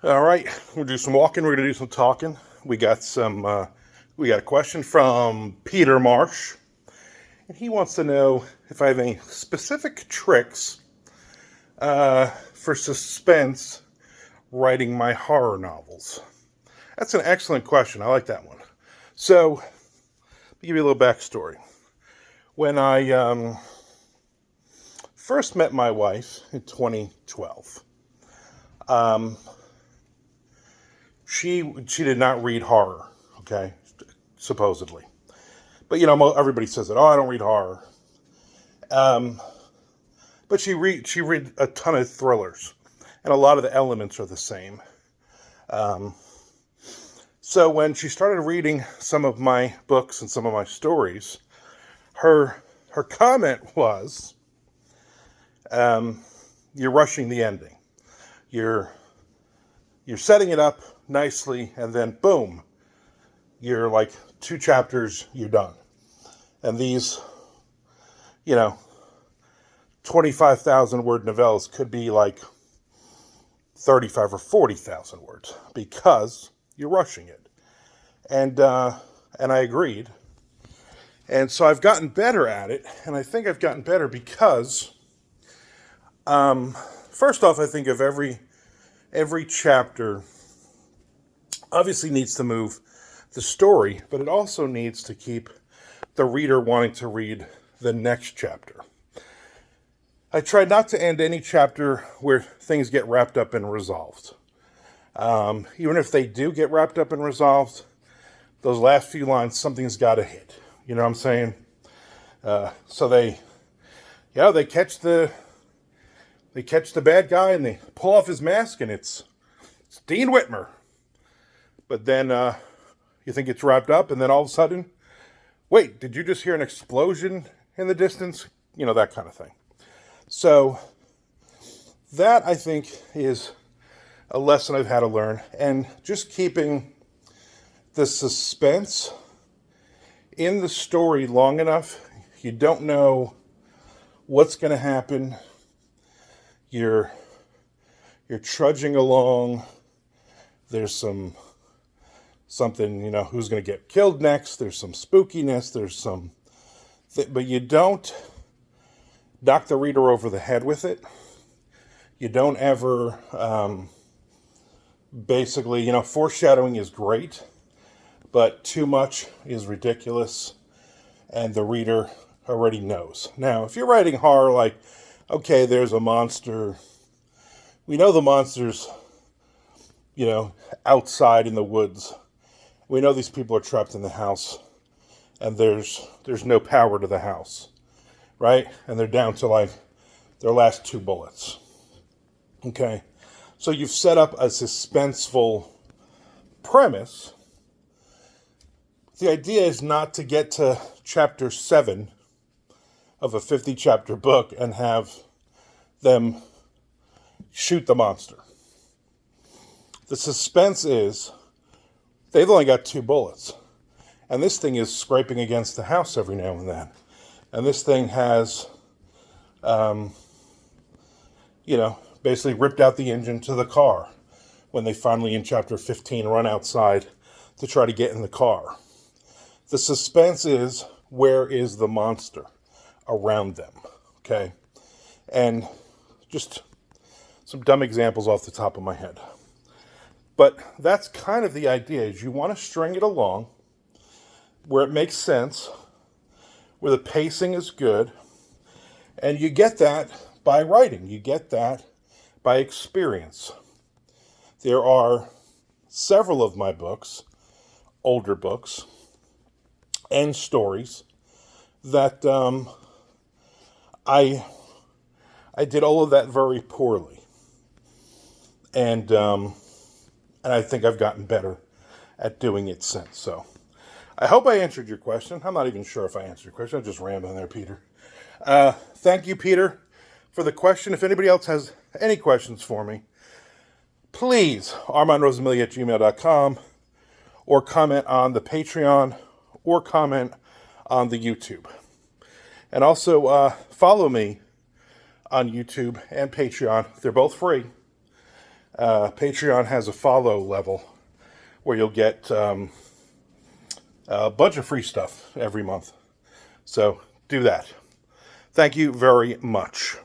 All right, we'll do some walking. We're gonna do some talking. We got a question from Peter Marsh, and he wants to know if I have any specific tricks for suspense writing my horror novels. That's an excellent question. I like that one. So, let me give you a little backstory. When I first met my wife in 2012, she did not read horror, okay, supposedly. But everybody says that. Oh, I don't read horror. But she read a ton of thrillers, and a lot of the elements are the same. So when she started reading some of my books and some of my stories, her comment was, "You're rushing the ending. You're setting it up nicely, and then boom, you're like 2 chapters, you're done. And these, 25,000 word novellas could be like 35 or 40,000 words because you're rushing it." And I agreed. And so I've gotten better at it, and I think I've gotten better because, first off, I think of every chapter obviously needs to move the story, but it also needs to keep the reader wanting to read the next chapter. I try not to end any chapter where things get wrapped up and resolved. Even if they do get wrapped up and resolved, those last few lines, something's got to hit. You know what I'm saying? So they catch the bad guy and they pull off his mask and it's Dean Whitmer. But then you think it's wrapped up, and then all of a sudden, wait, did you just hear an explosion in the distance? That kind of thing. So that, I think, is a lesson I've had to learn. And just keeping the suspense in the story long enough, you don't know what's going to happen. You're trudging along. There's something, who's going to get killed next. There's some spookiness. But you don't knock the reader over the head with it. You don't ever, basically, foreshadowing is great, but too much is ridiculous, and the reader already knows. Now, if you're writing horror, like, okay, there's a monster. We know the monster's, outside in the woods. We know these people are trapped in the house, and there's no power to the house, right? And they're down to like their last 2 bullets. Okay, so you've set up a suspenseful premise. The idea is not to get to chapter 7 of a 50-chapter book and have them shoot the monster. The suspense is they've only got 2 bullets. And this thing is scraping against the house every now and then. And this thing has, basically ripped out the engine to the car when they finally, in chapter 15, run outside to try to get in the car. The suspense is, where is the monster around them? Okay? And just some dumb examples off the top of my head. But that's kind of the idea, is you want to string it along where it makes sense, where the pacing is good, and you get that by writing. You get that by experience. There are several of my books, older books, and stories that I did all of that very poorly. And I think I've gotten better at doing it since. So I hope I answered your question. I'm not even sure if I answered your question. I'm just rambling there, Peter. Thank you, Peter, for the question. If anybody else has any questions for me, please, armandrosamilia@gmail.com, or comment on the Patreon, or comment on the YouTube. And also follow me on YouTube and Patreon. They're both free. Patreon has a follow level where you'll get a bunch of free stuff every month. So do that. Thank you very much.